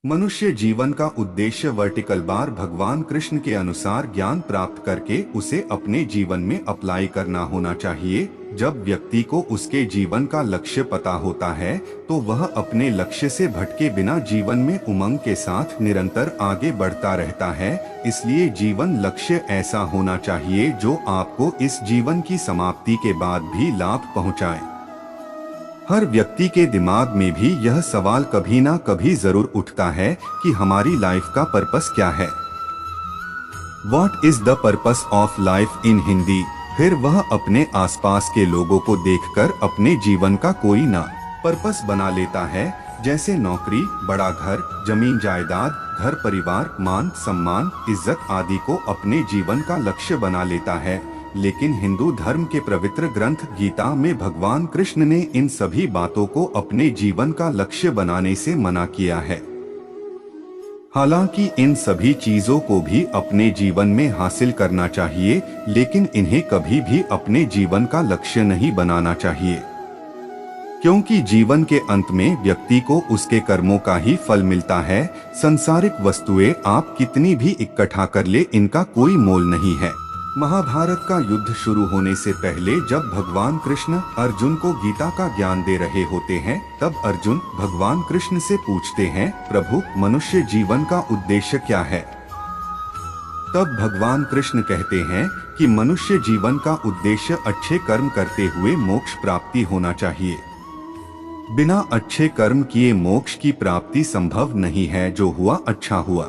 मनुष्य जीवन का उद्देश्य वर्टिकल बार भगवान कृष्ण के अनुसार ज्ञान प्राप्त करके उसे अपने जीवन में अप्लाई करना होना चाहिए। जब व्यक्ति को उसके जीवन का लक्ष्य पता होता है तो वह अपने लक्ष्य से भटके बिना जीवन में उमंग के साथ निरंतर आगे बढ़ता रहता है। इसलिए जीवन लक्ष्य ऐसा होना चाहिए जो आपको इस जीवन की समाप्ति के बाद भी लाभ पहुंचाए। हर व्यक्ति के दिमाग में भी यह सवाल कभी ना कभी जरूर उठता है कि हमारी लाइफ का पर्पस क्या है। What is the purpose of life in Hindi. फिर वह अपने आसपास के लोगों को देखकर अपने जीवन का कोई ना पर्पस बना लेता है, जैसे नौकरी, बड़ा घर, जमीन जायदाद, घर परिवार, मान सम्मान, इज्जत आदि को अपने जीवन का लक्ष्य बना लेता है। लेकिन हिंदू धर्म के पवित्र ग्रंथ गीता में भगवान कृष्ण ने इन सभी बातों को अपने जीवन का लक्ष्य बनाने से मना किया है। हालांकि इन सभी चीजों को भी अपने जीवन में हासिल करना चाहिए, लेकिन इन्हें कभी भी अपने जीवन का लक्ष्य नहीं बनाना चाहिए, क्योंकि जीवन के अंत में व्यक्ति को उसके कर्मों का ही फल मिलता है। संसारिक वस्तुएं आप कितनी भी इकट्ठा कर ले, इनका कोई मोल नहीं है। महाभारत का युद्ध शुरू होने से पहले जब भगवान कृष्ण अर्जुन को गीता का ज्ञान दे रहे होते हैं, तब अर्जुन भगवान कृष्ण से पूछते हैं, प्रभु, मनुष्य जीवन का उद्देश्य क्या है। तब भगवान कृष्ण कहते हैं कि मनुष्य जीवन का उद्देश्य अच्छे कर्म करते हुए मोक्ष प्राप्ति होना चाहिए। बिना अच्छे कर्म किए मोक्ष की प्राप्ति संभव नहीं है। जो हुआ अच्छा हुआ,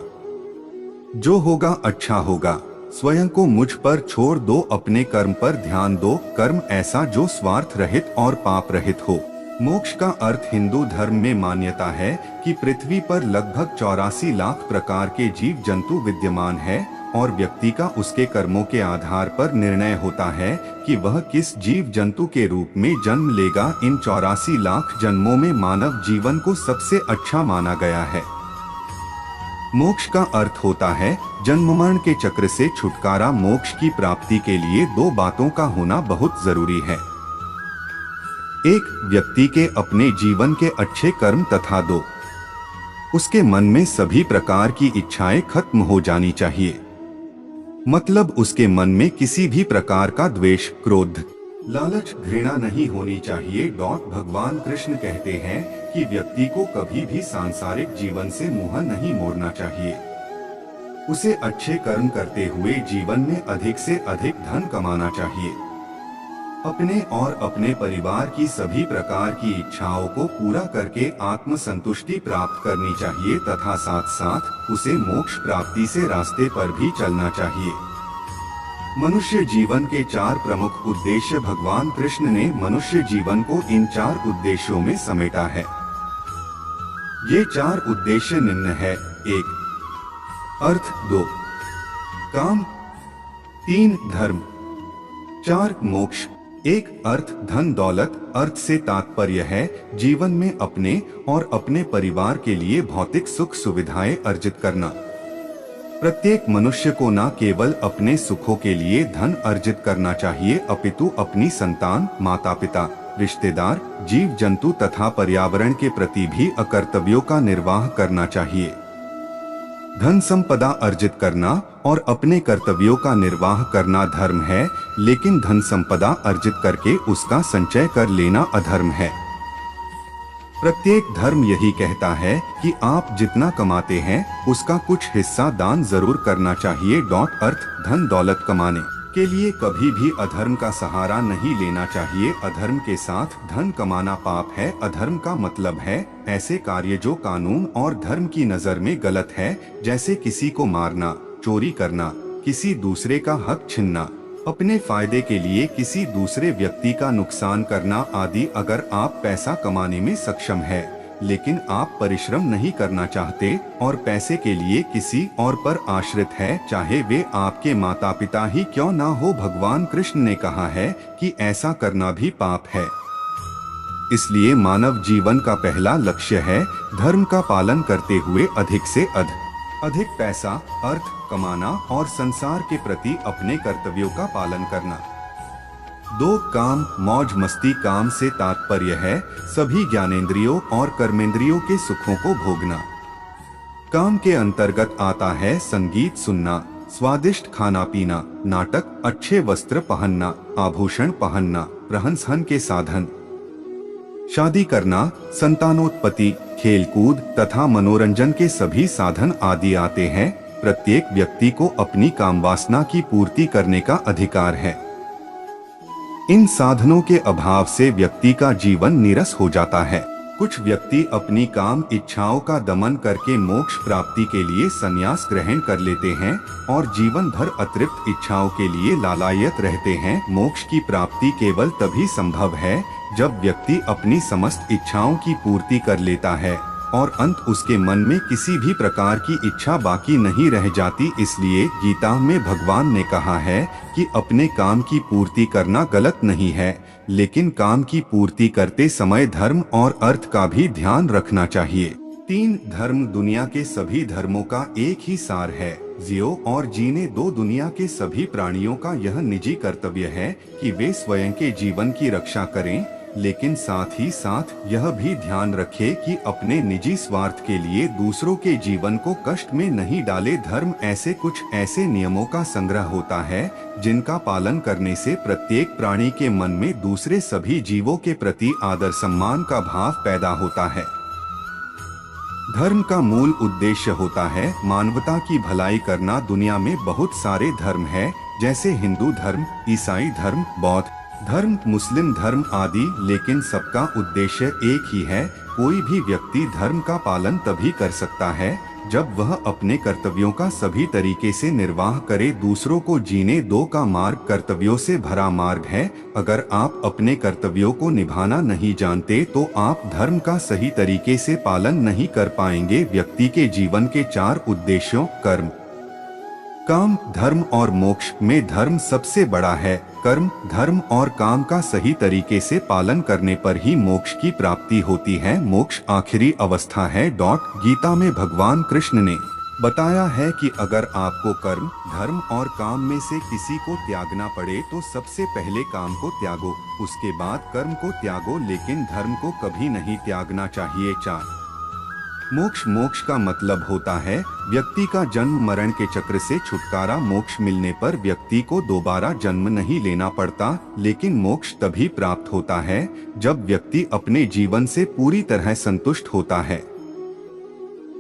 जो होगा अच्छा होगा। स्वयं को मुझ पर छोड़ दो, अपने कर्म पर ध्यान दो। कर्म ऐसा जो स्वार्थ रहित और पाप रहित हो। मोक्ष का अर्थ हिंदू धर्म में मान्यता है कि पृथ्वी पर लगभग 84 लाख प्रकार के जीव जंतु विद्यमान है और व्यक्ति का उसके कर्मों के आधार पर निर्णय होता है कि वह किस जीव जंतु के रूप में जन्म लेगा। इन 84 लाख जन्मों में मानव जीवन को सबसे अच्छा माना गया है। मोक्ष का अर्थ होता है जन्म मरण के चक्र से छुटकारा। मोक्ष की प्राप्ति के लिए दो बातों का होना बहुत जरूरी है। एक, व्यक्ति के अपने जीवन के अच्छे कर्म, तथा दो, उसके मन में सभी प्रकार की इच्छाएं खत्म हो जानी चाहिए। मतलब उसके मन में किसी भी प्रकार का द्वेष, क्रोध, लालच, घृणा नहीं होनी चाहिए। भगवान कृष्ण कहते हैं कि व्यक्ति को कभी भी सांसारिक जीवन से मुंह नहीं मोड़ना चाहिए। उसे अच्छे कर्म करते हुए जीवन में अधिक से अधिक धन कमाना चाहिए। अपने और अपने परिवार की सभी प्रकार की इच्छाओं को पूरा करके आत्म संतुष्टि प्राप्त करनी चाहिए तथा साथ साथ उसे मोक्ष प्राप्ति से रास्ते पर भी चलना चाहिए। मनुष्य जीवन के 4 प्रमुख उद्देश्य भगवान कृष्ण ने मनुष्य जीवन को इन 4 उद्देश्यों में समेटा है। ये 4 उद्देश्य निम्न है। 1, अर्थ, 2, काम, 3, धर्म, 4, मोक्ष। 1, अर्थ, धन दौलत। अर्थ से तात्पर्य है जीवन में अपने और अपने परिवार के लिए भौतिक सुख सुविधाएं अर्जित करना। प्रत्येक मनुष्य को न केवल अपने सुखों के लिए धन अर्जित करना चाहिए, अपितु अपनी संतान, माता पिता, रिश्तेदार, जीव जंतु तथा पर्यावरण के प्रति भी कर्तव्यों का निर्वाह करना चाहिए। धन संपदा अर्जित करना और अपने कर्तव्यों का निर्वाह करना धर्म है, लेकिन धन संपदा अर्जित करके उसका संचय कर लेना अधर्म है। प्रत्येक धर्म यही कहता है कि आप जितना कमाते हैं उसका कुछ हिस्सा दान जरूर करना चाहिए। अर्थ, धन दौलत कमाने के लिए कभी भी अधर्म का सहारा नहीं लेना चाहिए। अधर्म के साथ धन कमाना पाप है। अधर्म का मतलब है ऐसे कार्य जो कानून और धर्म की नजर में गलत है, जैसे किसी को मारना, चोरी करना, किसी दूसरे का हक छीनना, अपने फायदे के लिए किसी दूसरे व्यक्ति का नुकसान करना आदि। अगर आप पैसा कमाने में सक्षम है लेकिन आप परिश्रम नहीं करना चाहते और पैसे के लिए किसी और पर आश्रित है, चाहे वे आपके माता पिता ही क्यों ना हो, भगवान कृष्ण ने कहा है कि ऐसा करना भी पाप है। इसलिए मानव जीवन का पहला लक्ष्य है धर्म का पालन करते हुए अधिक से अधिक पैसा, अर्थ कमाना और संसार के प्रति अपने कर्तव्यों का पालन करना। 2, काम, मौज मस्ती। काम से तात्पर्य है सभी ज्ञानेंद्रियों और कर्मेंद्रियों के सुखों को भोगना। काम के अंतर्गत आता है संगीत सुनना, स्वादिष्ट खाना पीना, नाटक, अच्छे वस्त्र पहनना, आभूषण पहनना, रहन-सहन के साधन, शादी करना, संतानोत्पत्ति, खेलकूद तथा मनोरंजन के सभी साधन आदि आते हैं। प्रत्येक व्यक्ति को अपनी कामवासना की पूर्ति करने का अधिकार है। इन साधनों के अभाव से व्यक्ति का जीवन नीरस हो जाता है। कुछ व्यक्ति अपनी काम इच्छाओं का दमन करके मोक्ष प्राप्ति के लिए संन्यास ग्रहण कर लेते हैं और जीवन भर अतिरिक्त इच्छाओं के लिए लालायित रहते हैं। मोक्ष की प्राप्ति केवल तभी संभव है जब व्यक्ति अपनी समस्त इच्छाओं की पूर्ति कर लेता है और अंत उसके मन में किसी भी प्रकार की इच्छा बाकी नहीं रह जाती। इसलिए गीता में भगवान ने कहा है कि अपने काम की पूर्ति करना गलत नहीं है, लेकिन काम की पूर्ति करते समय धर्म और अर्थ का भी ध्यान रखना चाहिए। 3 धर्म दुनिया के सभी धर्मों का एक ही सार है। जियो और जीने दो दुनिया के सभी प्राणियों का यह निजी कर्तव्य है कि वे स्वयं के जीवन की रक्षा करें, लेकिन साथ ही साथ यह भी ध्यान रखें कि अपने निजी स्वार्थ के लिए दूसरों के जीवन को कष्ट में नहीं डाले। धर्म ऐसे कुछ ऐसे नियमों का संग्रह होता है जिनका पालन करने से प्रत्येक प्राणी के मन में दूसरे सभी जीवों के प्रति आदर सम्मान का भाव पैदा होता है। धर्म का मूल उद्देश्य होता है मानवता की भलाई करना। दुनिया में बहुत सारे धर्म हैं, जैसे हिंदू धर्म, ईसाई धर्म, बौद्ध धर्म, मुस्लिम धर्म आदि, लेकिन सबका उद्देश्य एक ही है। कोई भी व्यक्ति धर्म का पालन तभी कर सकता है जब वह अपने कर्तव्यों का सभी तरीके से निर्वाह करे। दूसरों को जीने दो का मार्ग कर्तव्यों से भरा मार्ग है। अगर आप अपने कर्तव्यों को निभाना नहीं जानते तो आप धर्म का सही तरीके से पालन नहीं कर पाएंगे। व्यक्ति के जीवन के 4 उद्देश्यों कर्म, काम, धर्म और मोक्ष में धर्म सबसे बड़ा है। कर्म, धर्म और काम का सही तरीके से पालन करने पर ही मोक्ष की प्राप्ति होती है। मोक्ष आखिरी अवस्था है। गीता में भगवान कृष्ण ने बताया है कि अगर आपको कर्म, धर्म और काम में से किसी को त्यागना पड़े तो सबसे पहले काम को त्यागो, उसके बाद कर्म को त्यागो, लेकिन धर्म को कभी नहीं त्यागना चाहिए। 4 मोक्ष का मतलब होता है व्यक्ति का जन्म मरण के चक्र से छुटकारा। मोक्ष मिलने पर व्यक्ति को दोबारा जन्म नहीं लेना पड़ता, लेकिन मोक्ष तभी प्राप्त होता है जब व्यक्ति अपने जीवन से पूरी तरह संतुष्ट होता है।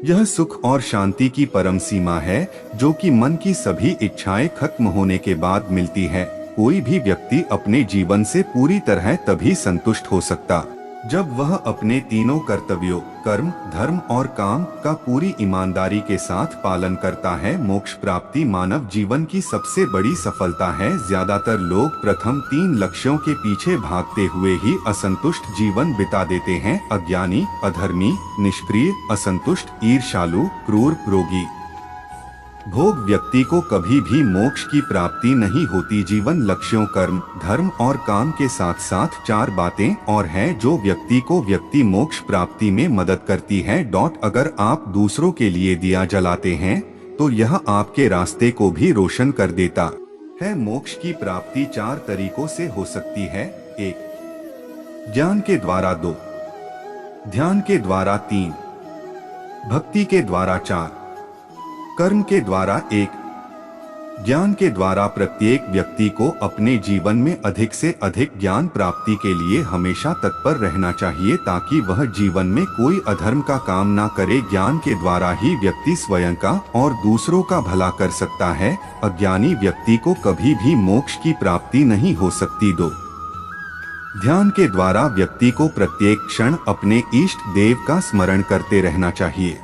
यह सुख और शांति की परम सीमा है जो कि मन की सभी इच्छाएं खत्म होने के बाद मिलती है। कोई भी व्यक्ति अपने जीवन से पूरी तरह तभी संतुष्ट हो सकता जब वह अपने तीनों कर्तव्यों कर्म, धर्म और काम का पूरी ईमानदारी के साथ पालन करता है। मोक्ष प्राप्ति मानव जीवन की सबसे बड़ी सफलता है। ज्यादातर लोग प्रथम 3 लक्ष्यों के पीछे भागते हुए ही असंतुष्ट जीवन बिता देते हैं। अज्ञानी, अधर्मी, निष्क्रिय, असंतुष्ट, ईर्ष्यालु, क्रूर, रोगी, भोग व्यक्ति को कभी भी मोक्ष की प्राप्ति नहीं होती। जीवन लक्ष्यों कर्म, धर्म और काम के साथ साथ 4 बातें और हैं जो व्यक्ति को व्यक्ति मोक्ष प्राप्ति में मदद करती है। अगर आप दूसरों के लिए दिया जलाते हैं तो यह आपके रास्ते को भी रोशन कर देता है। मोक्ष की प्राप्ति 4 तरीकों से हो सकती है। 1 ज्ञान के द्वारा, 2 ध्यान के द्वारा, 3 भक्ति के द्वारा, 4 कर्म के द्वारा। 1 ज्ञान के द्वारा प्रत्येक व्यक्ति को अपने जीवन में अधिक से अधिक ज्ञान प्राप्ति के लिए हमेशा तत्पर रहना चाहिए ताकि वह जीवन में कोई अधर्म का काम ना करे। ज्ञान के द्वारा ही व्यक्ति स्वयं का और दूसरों का भला कर सकता है। अज्ञानी व्यक्ति को कभी भी मोक्ष की प्राप्ति नहीं हो सकती। 2 ध्यान के द्वारा व्यक्ति को प्रत्येक क्षण अपने इष्ट देव का स्मरण करते रहना चाहिए।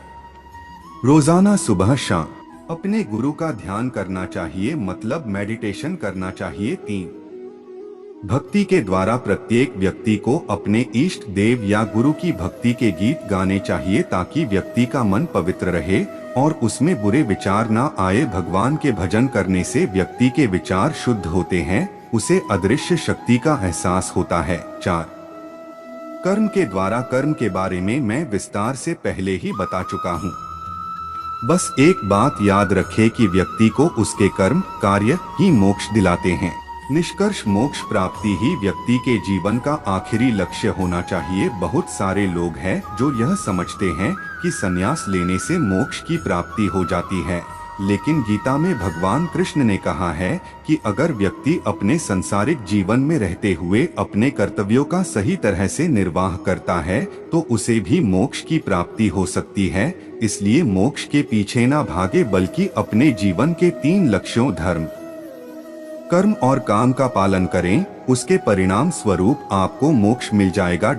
रोजाना सुबह शाम अपने गुरु का ध्यान करना चाहिए, मतलब मेडिटेशन करना चाहिए। 3 भक्ति के द्वारा प्रत्येक व्यक्ति को अपने इष्ट देव या गुरु की भक्ति के गीत गाने चाहिए ताकि व्यक्ति का मन पवित्र रहे और उसमें बुरे विचार ना आए। भगवान के भजन करने से व्यक्ति के विचार शुद्ध होते हैं, उसे अदृश्य शक्ति का एहसास होता है। 4 कर्म के द्वारा, कर्म के बारे में मैं विस्तार से पहले ही बता चुका हूँ। बस एक बात याद रखें कि व्यक्ति को उसके कर्म कार्य ही मोक्ष दिलाते हैं। निष्कर्ष मोक्ष प्राप्ति ही व्यक्ति के जीवन का आखिरी लक्ष्य होना चाहिए। बहुत सारे लोग हैं जो यह समझते हैं कि संन्यास लेने से मोक्ष की प्राप्ति हो जाती है, लेकिन गीता में भगवान कृष्ण ने कहा है कि अगर व्यक्ति अपने सांसारिक जीवन में रहते हुए अपने कर्तव्यों का सही तरह से निर्वाह करता है तो उसे भी मोक्ष की प्राप्ति हो सकती है। इसलिए मोक्ष के पीछे ना भागे, बल्कि अपने जीवन के 3 लक्ष्यों धर्म, कर्म और काम का पालन करें, उसके परिणाम स्वरूप आपको मोक्ष मिल जाएगा।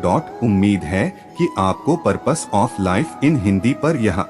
उम्मीद है कि आपको purpose of life in Hindi पर यह